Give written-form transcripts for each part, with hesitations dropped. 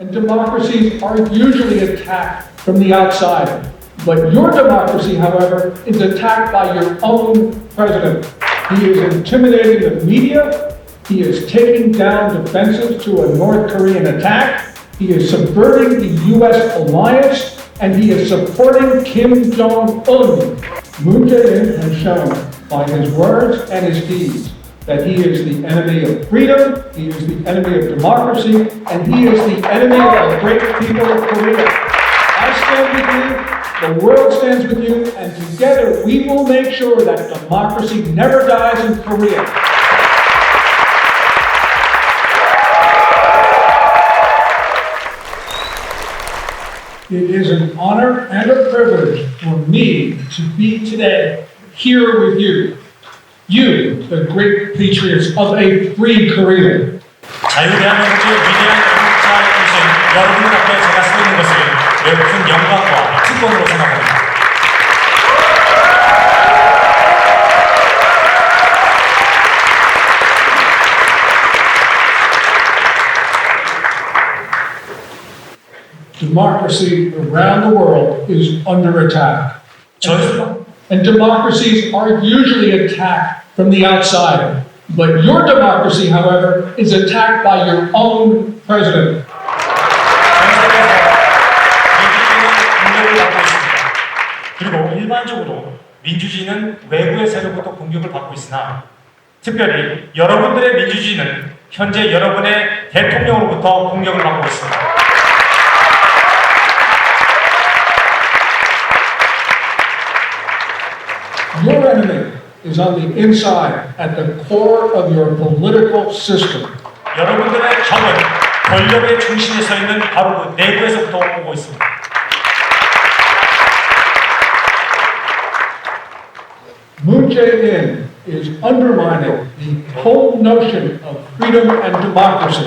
And democracies are usually attacked from the outside. But your democracy, however, is attacked by your own president. He is intimidating the media. He is taking down defenses to a North Korean attack. He is subverting the U.S. alliance. And he is supporting Kim Jong-un. Moon Jae-in has shown by his words and his deeds that he is the enemy of freedom, he is the enemy of democracy, and he is the enemy of the great people of Korea. I stand with you, the world stands with you, and together we will make sure that democracy never dies in Korea. It is an honor and a privilege for me to be today here with you. You, the great patriots of a free Korea. 자유대한민국의 위대한 애국자이신 여러분 앞에 제가 서 있는 것을 매우 큰 영광과 특권으로 생각합니다. Democracy around the world is under attack. And democracies are usually attacked from the outside. But your democracy, however, is attacked by your own president. 그리고 일반적으로 민주주의는 외부의 세력부터 공격을 받고 있으나 특별히 여러분들의 민주주의는 현재 여러분의 대통령으로부터 공격을 받고 있습니다. Your enemy is on the inside, at the core of your political system. 여러분들의 적은 권력의 중심에 서 있는 바로 그 내부에서부터 오고 있습니다. Moon Jae-in is undermining the whole notion of freedom and democracy.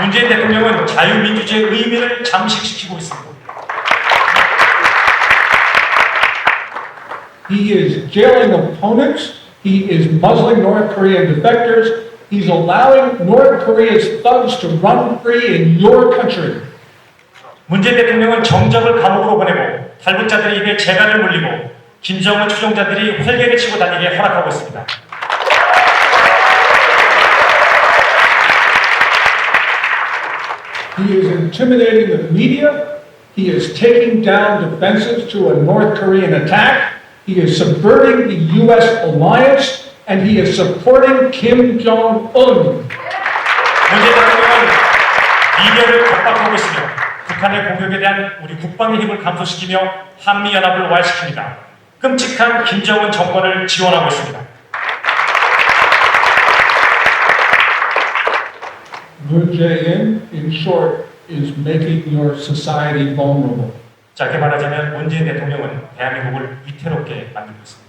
문재인 대통령은 자유민주주의의 의미를 잠식시키고 있습니다. He is jailing opponents. He is muzzling North Korean defectors. He's allowing North Korea's thugs to run free in your country. 문재인 대통령은 정적을 감옥으로 보내고 탈북자들의 입에 재갈을 물리고 김정은 추종자들이 활개를 치고 다니게 허락하고 있습니다. He is intimidating the media. He is taking down defenses to a North Korean attack. He is subverting the U.S. alliance, and he is supporting Kim Jong-un. 문재인 대통령은 미디어를 겁박하고 있으며 북한의 공격에 대한 우리 국방의 힘을 감소시키며 한미연합을 와해시킵니다. 끔찍한 김정은 정권을 지원하고 있습니다. Moon Jae-in, in short, is making your society vulnerable. 짧게 말하자면 문재인 대통령은 대한민국을 위태롭게 만들고 있습니다.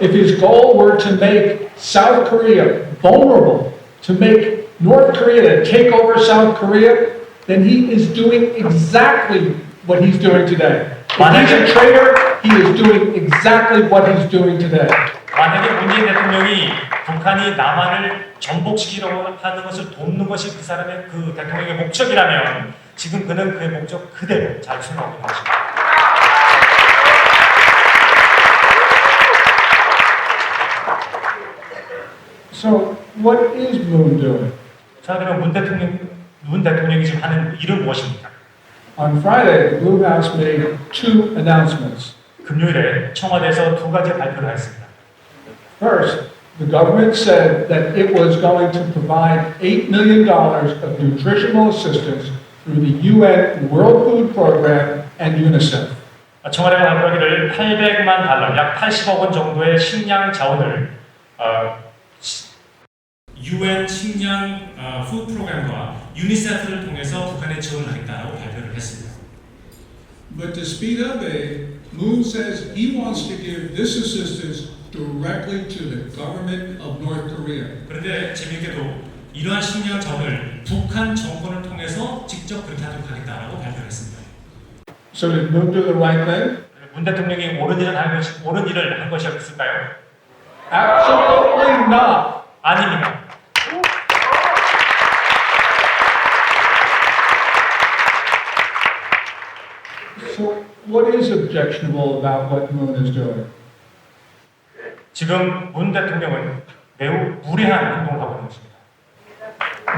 If his goal were to make South Korea vulnerable, to make North Korea to take over South Korea, then he is doing exactly what he's doing today. If he's a traitor, he is doing exactly what he's doing today. 만약에 문재인 대통령이 북한이 남한을 전복시키려고 하는 것을 돕는 것이 그 사람의 그 대통령의 목적이라면 지금 그는 그의 목적 그대로 잘 수행하고 있는 것입니다. So what is Moon doing? 자, 그럼 문 대통령이 지금 하는 일은 무엇입니까? On Friday, the Blue House made two announcements. 금요일에 청와대에서 두 가지 발표를 했습니다. First, the government said that it was going to provide $8 million of nutritional assistance through the UN World Food Program and UNICEF. 청와대가 발표하기를 800만 달러, 약 80억 원 정도의 식량 자원을 UN 식량 푸드 프로그램과 유니세프를 통해서 북한에 지원을 하겠다고 발표를 했습니다. But to speed up aid, Moon says he wants to give this assistance directly to the government of North Korea. 그런데 재미있게도 이러한 식량 자원을 북한 정권을 통해서 직접 그렇게 하도록 하겠다라고 발표를 했습니다. So did Moon do the right thing? 문 대통령이 옳은 일을 한 것이었을까요? Absolutely not. 아닙니다. what is objectionable about what Moon is doing? 지금 문 대통령은 매우 무례한 행동을 하고 있는 것입니다.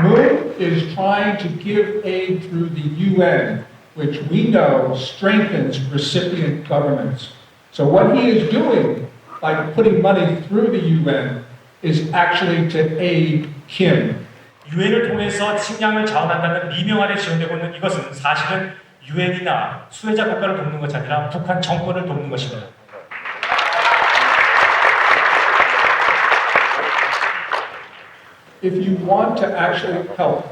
Moon is trying to give aid through the UN, which we know strengthens recipient governments. So what he is doing by putting money through the UN is actually to aid Kim. 유엔을 통해서 식량을 자원한다는 미명 아래 지원되고 있는 이것은 사실은 유엔이나 수혜자 국가를 돕는 것이 아니라 북한 정권을 돕는 것입니다. If you want to actually help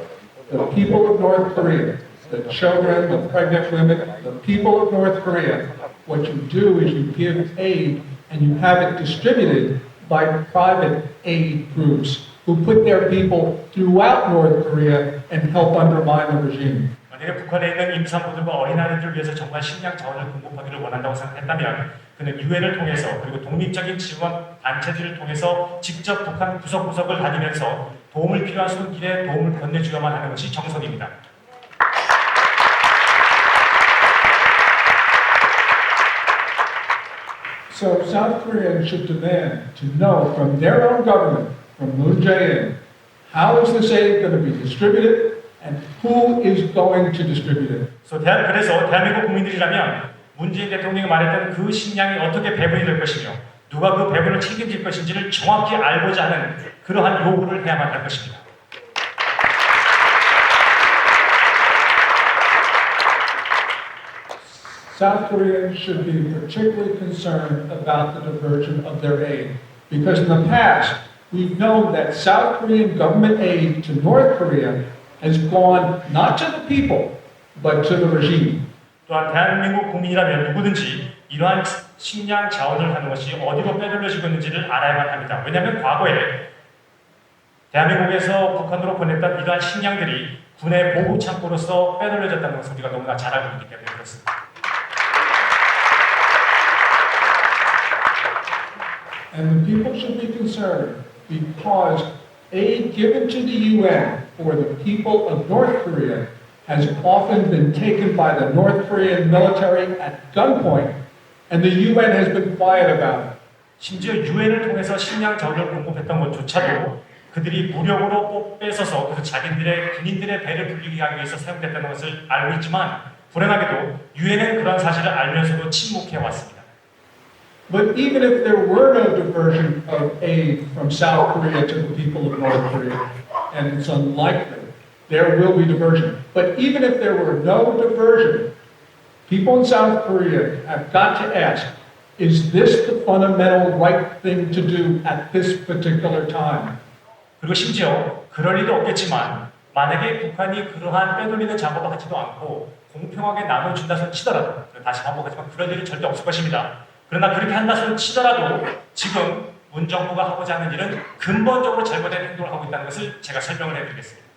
the people of North Korea, the children, the pregnant women, the people of North Korea, what you do is you give aid and you have it distributed by private aid groups who put their people throughout North Korea and help undermine the regime. 만약에 북한에 있는 임산부들과 어린아이들을 위해서 정말 식량 자원을 공급하기를 원한다고 생각했다면 그는 유엔을 통해서 그리고 독립적인 지원 단체들을 통해서 직접 북한 구석구석을 다니면서 도움을 필요한 손길에 도움을 건네주어야만 하는 것이 정석입니다. So South Koreans should demand to know from their own government, from Moon Jae-in, how is this aid going to be distributed and who is going to distribute it. 그래서 대한민국 국민들이라면 문재인 대통령이 말했던 그 식량이 어떻게 배분이 될 것이며 누가 그 배분을 책임질 것인지를 정확히 알고자 하는 그러한 요구를 해야만 할 것입니다. South Koreans should be particularly concerned about the diversion of their aid because in the past we've known that South Korean government aid to North Korea has gone not to the people but to the regime. 또한 대한민국 국민이라면 누구든지 이러한 식량 자원을 하는 것이 어디로 빼돌려지고 있는지를 알아야만 합니다. 왜냐하면 과거에 대한민국에서 북한으로 보냈던 이러한 식량들이 군의 보급 창고로서 빼돌려졌다는 것을 우리가 너무나 잘 알고 있기 때문에 그렇습니다. And the people should be concerned because aid given to the UN for the people of North Korea has often been taken by the North Korean military at gunpoint, and the UN has been quiet about it. 심지어 유엔을 통해서 식량 자원을 공급했던 것조차도 그들이 무력으로 꼭 뺏어서 그 자기들의 군인들의 배를 불리게 하기 위해서 사용됐다는 것을 알고 있지만 불행하게도 유엔은 그런 사실을 알면서도 침묵해 왔습니다. But even if there were no diversion of aid from South Korea to the people of North Korea, and it's unlikely, there will be diversion. But even if there were no diversion, people in South Korea have got to ask, is this the fundamental right thing to do at this particular time? 그리고 심지어 그럴 리도 없겠지만 만약에 북한이 그러한 빼돌리는 작업을 하지도 않고 공평하게 나눠준다손 치더라도 다시 반복하지만 그럴 일은 절대 없을 것입니다. 그러나 그렇게 한다손 치더라도 지금 문 정부가 하고자 하는 일은 근본적으로 잘못된 행동을 하고 있다는 것을 제가 설명을 해드리겠습니다.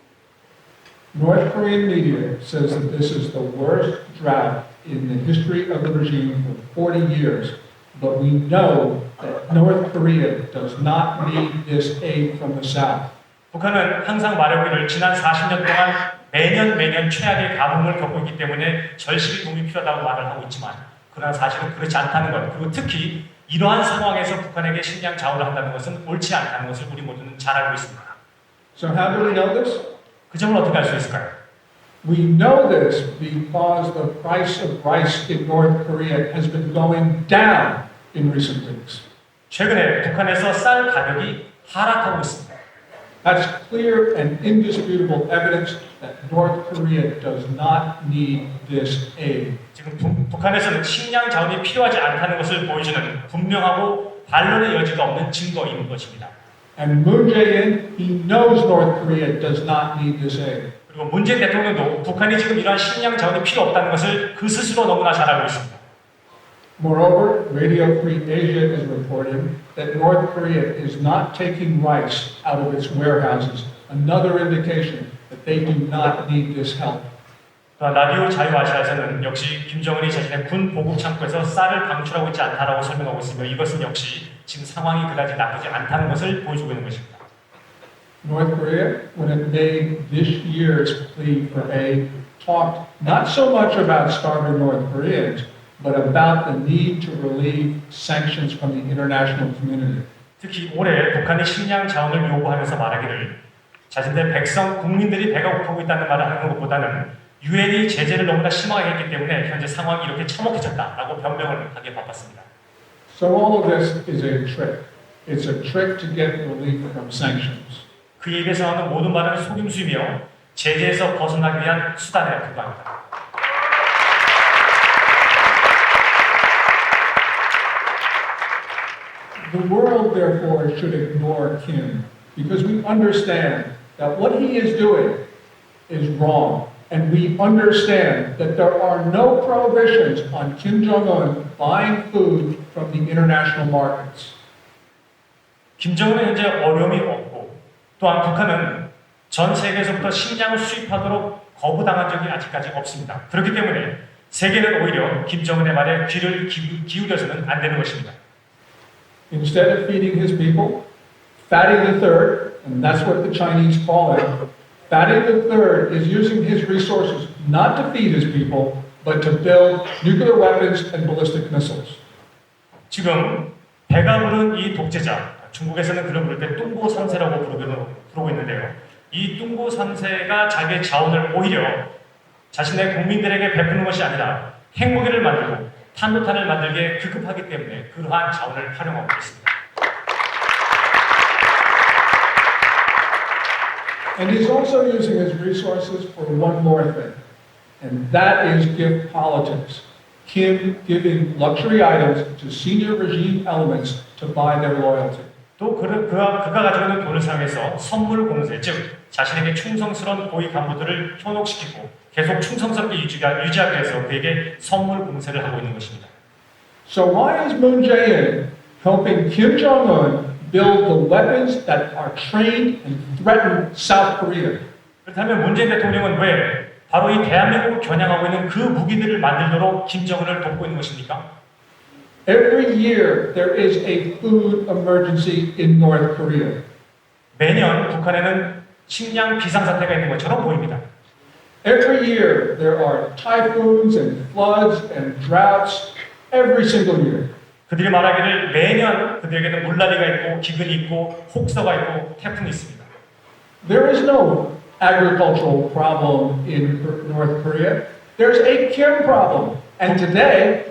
North Korean media says that this is the worst drought in the history of the regime for 40 years, but we know that North Korea does not need this aid from the South. 북한은 항상 말해오기를 지난 40년 동안 매년 최악의 가뭄을 겪고 있기 때문에 절실히 도움이 필요하다고 말을 하고 있지만 그러나 사실은 그렇지 않다는 것, 그리고 특히 이러한 상황에서 북한에게 식량 자원을 한다는 것은 옳지 않다는 것을 우리 모두는 잘 알고 있습니다. So how do we know this? 그 점을 어떻게 알 수 있을까요? We know this because the price of rice in North Korea has been going down in recent weeks. 최근에 북한에서 쌀 가격이 하락하고 있습니다. That's clear and indisputable evidence that North Korea does not need this aid. 지금 북한에서는 식량 자원이 필요하지 않다는 것을 보여주는 분명하고 반론의 여지가 없는 증거인 것입니다. And Moon Jae-in, he knows North Korea does not need this aid. 그리고 문재인 대통령도 북한이 지금 이러한 식량 자원이 필요 없다는 것을 그 스스로 너무나 잘 알고 있습니다. Moreover, Radio Free Asia is reporting that North Korea is not taking rice out of its warehouses, another indication that they do not need this help. 또한 라디오 자유아시아에서는 역시 김정은이 자신의 군 보급 창고에서 쌀을 방출하고 있지 않다라고 설명하고 있으며 이것은 역시 지금 상황이 그다지 나쁘지 않다는 것을 보여주고 있는 것입니다. North Korea, when it made this year's plea for aid, talked not so much about starving North Koreans, but about the need to relieve sanctions from the international community. 특히 올해 북한이 식량 자원을 요구하면서 말하기를 자신들 백성 국민들이 배가 고프고 있다는 말을 하는 것보다는 유엔이 제재를 너무나 심하게 했기 때문에 현재 상황이 이렇게 처먹해졌다라고 변명을 하기에 바빴습니다. So all of this is a trick. It's a trick to get relief from sanctions. 그에 입에서 하는 모든 말은 속임수이며 제재에서 벗어나기 위한 수단에 불과합니다. The world, therefore, should ignore Kim because we understand that what he is doing is wrong. And we understand that there are no prohibitions on Kim Jong-un buying food from the international markets. 김정은은 현재 어려움이 없고 또한 북한은 전 세계에서부터 식량을 수입하도록 거부당한 적이 아직까지 없습니다. 그렇기 때문에 세계는 오히려 김정은의 말에 귀를 기울여서는 안 되는 것입니다. Instead of feeding his people, Fatty the Third, and that's what the Chinese call him, Fatty the Third is using his resources not to feed his people, but to build nuclear weapons and ballistic missiles. 지금 배가 부른 이 독재자, 중국에서는 그를 부를 때 뚱보 3세라고 부르고 있는데요. 이 뚱보 3세가 자기의 자원을 오히려 자신의 국민들에게 베푸는 것이 아니라 핵무기를 만들고 탄도탄을 만들기에 급급하기 때문에 그러한 자원을 활용하고 있습니다. And he's also using his resources for one more thing, and that is gift politics. Kim giving luxury items to senior regime elements to buy their loyalty. 또 그가 가지고 있는 돈을 사용해서 선물 공세, 즉 자신에게 충성스러운 고위 간부들을 현혹시키고 계속 충성스럽게 유지하기 위해서 그에게 선물 공세를 하고 있는 것입니다. So why is Moon Jae-in helping Kim Jong-un build the weapons that are trained and threaten South Korea? 그렇다면 문재인 대통령은 왜 바로 이 대한민국을 겨냥하고 있는 그 무기들을 만들도록 김정은을 돕고 있는 것입니까? Every year there is a food emergency in North Korea. 매년 북한에는 식량 비상사태가 있는 것처럼 보입니다. Every year there are typhoons and floods and droughts every single year. 그들이 말하기를 매년 그들에게는 물난리가 있고 기근이 있고 혹서가 있고 태풍이 있습니다. There is no agricultural problem in North Korea. There's a Kim problem. And today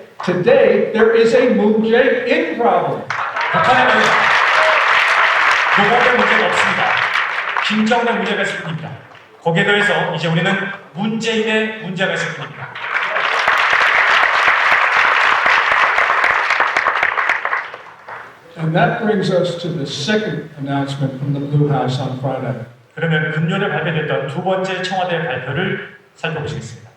there is a Moon Jae-in problem. 북한에는 농업의 문제가 없습니다. 김정은의 문제가 있을 뿐입니다. 거기에 더해서 이제 우리는 문재인의 문제가 있을 뿐입니다. And that brings us to the second announcement from the Blue House on Friday. 그러면 금요일에 발표됐던 두 번째 청와대 발표를 살펴보시겠습니다.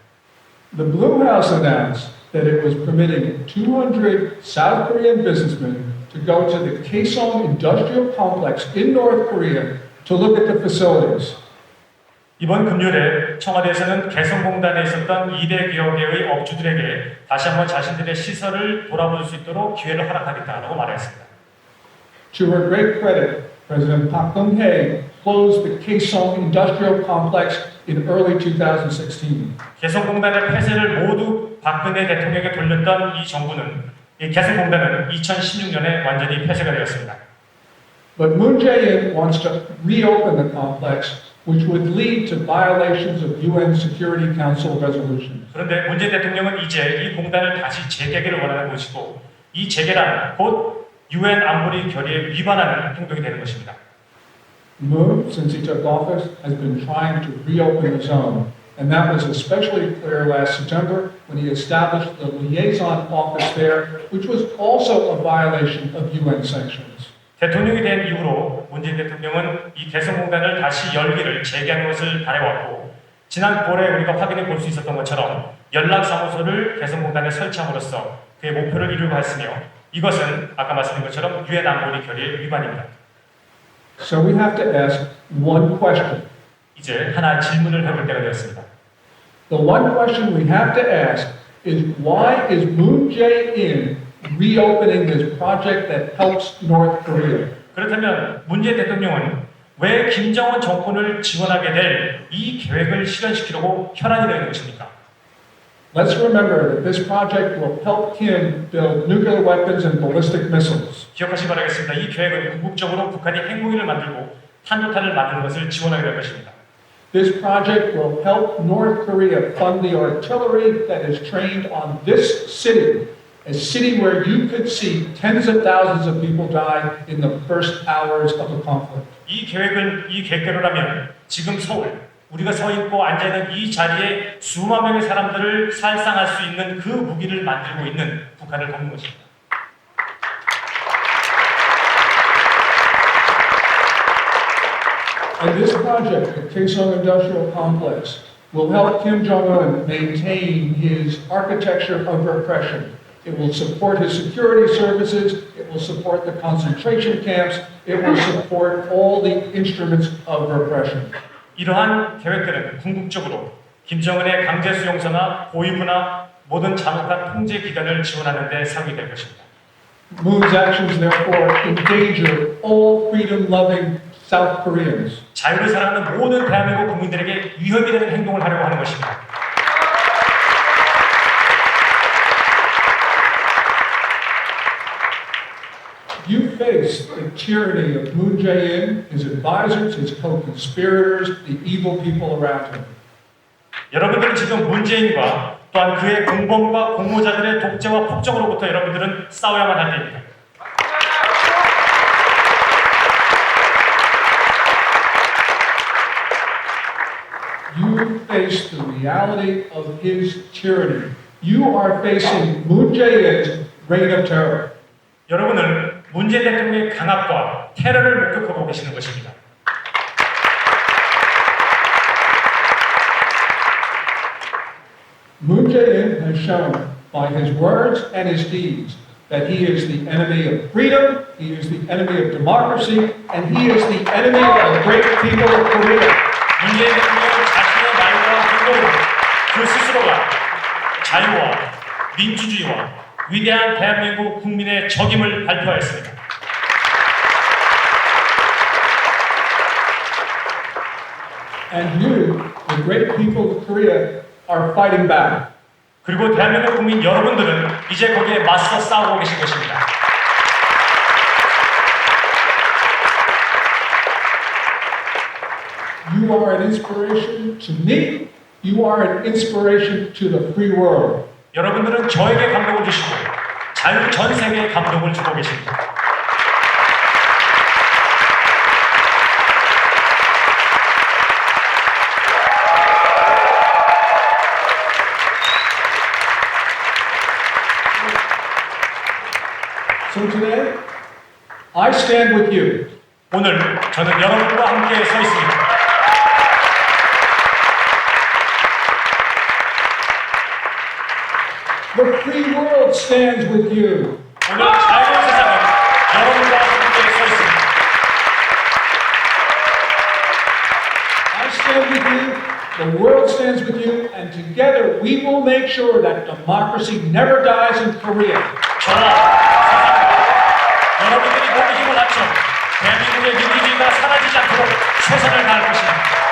The Blue House announced that it was permitting 200 South Korean businessmen to go to the Kaesong Industrial Complex in North Korea to look at the facilities. 이번 금요일에 청와대에서는 개성공단에 있었던 2대 기업계의 업주들에게 다시 한번 자신들의 시설을 돌아볼 수 있도록 기회를 허락하겠다고 말했습니다. To her great credit, President Park Geun-hye closed the Kaesong Industrial Complex in early 2016. 개성공단의 폐쇄를 모두 박근혜 대통령에게 돌렸던 이 정부는 이 개성공단은 2016년에 완전히 폐쇄가 되었습니다. But Moon Jae-in wants to reopen the complex, which would lead to violations of UN Security Council resolutions. 그런데 문재인 대통령은 이제 이 공단을 다시 재개를 원하는 것이고 이 재개란 곧 UN 안보리 결의에 위반하는 행동이 되는 것입니다. Moon, since he took office, has been trying to reopen the zone, and that was especially clear last September when he established the liaison office there, which was also a violation of UN sanctions. 대통령이 된 이후로 문재인 대통령은 이 개성공단을 다시 열기를 재개하는 것을 바라왔고 지난 볼에 우리가 확인해 볼 수 있었던 것처럼 연락사무소를 개성공단에 설치함으로써 그의 목표를 이루려고 했으며 이것은 아까 말씀드린 것처럼 유엔 안보리 결의의 위반입니다. So we have to ask one question. 이제 하나 질문을 해볼 때가 되었습니다. The one question we have to ask is why is Moon Jae-in reopening this project that helps North Korea? 그렇다면 문재인 대통령은 왜 김정은 정권을 지원하게 될 이 계획을 실현시키려고 혈안이 되는 것입니까? Let's remember that this project will help Kim build nuclear weapons and ballistic missiles. 기억하시기 바라겠습니다. 이 계획은 궁극적으로 북한이 핵무기를 만들고 탄도탄을 만드는 것을 지원하게 될 것입니다. This project will help North Korea fund the artillery that is trained on this city, a city where you could see tens of thousands of people die in the first hours of the conflict. 이 계획대로라면 지금 서울, 우리가 서 있고 앉아 있는 이 자리에 수만 명의 사람들을 살상할 수 있는 그 무기를 만들고 있는 북한을 돕는 것입니다. And this project, the Kaesong Industrial Complex, will help Kim Jong-un maintain his architecture of repression. It will support his security services, it will support the concentration camps, it will support all the instruments of repression. 이러한 계획들은 궁극적으로 김정은의 강제 수용소나 보위부나 모든 잔혹한 통제 기관을 지원하는 데 사용이 될 것입니다. Moon's actions therefore endanger all freedom-loving South Koreans. 자유를 사랑하는 모든 대한민국 국민들에게 위협이 되는 행동을 하려고 하는 것입니다. You face the tyranny of Moon Jae-in, his advisors, his co-conspirators, the evil people around him. 여러분들은 지금 문재인과 또한 그의 공범과 공모자들의 독재와 폭정으로부터 여러분들은 싸워야만 할 때입니다. You face the reality of his tyranny. You are facing Moon Jae-in's reign of terror. 여러분은 문재인 대통령의 강압과 테러를 목격하고 계시는 것입니다. Moon Jae-in has shown by his words and his deeds that he is the enemy of freedom, he is the enemy of democracy, and he is the enemy of the great people of Korea. 문재인 대통령은 자신의 말과 행동으로 그 스스로가 자유와 민주주의와 위대한 대한민국 국민의 적임을 발표하였습니다. And you, the great people of Korea, are fighting back. 그리고 대한민국 국민 여러분들은 이제 거기에 맞서 싸우고 계신 것입니다. You are an inspiration to me. You are an inspiration to the free world. 여러분들은 저에게 감동을 주시고 자유 전 세계에 감동을 주고 계십니다. So today, I stand with you. 오늘 저는 여러분과 함께 서 있습니다. The free world stands with you. 오늘 자유로운 세상은 여러분과 함께 서 있습니다. I stand with you, the world stands with you, and together we will make sure that democracy never dies in Korea. 저와 세상과 여러분들이 모두 힘을 합쳐 대한민국의 민주주의가 사라지지 않도록 최선을 다할 것입니다.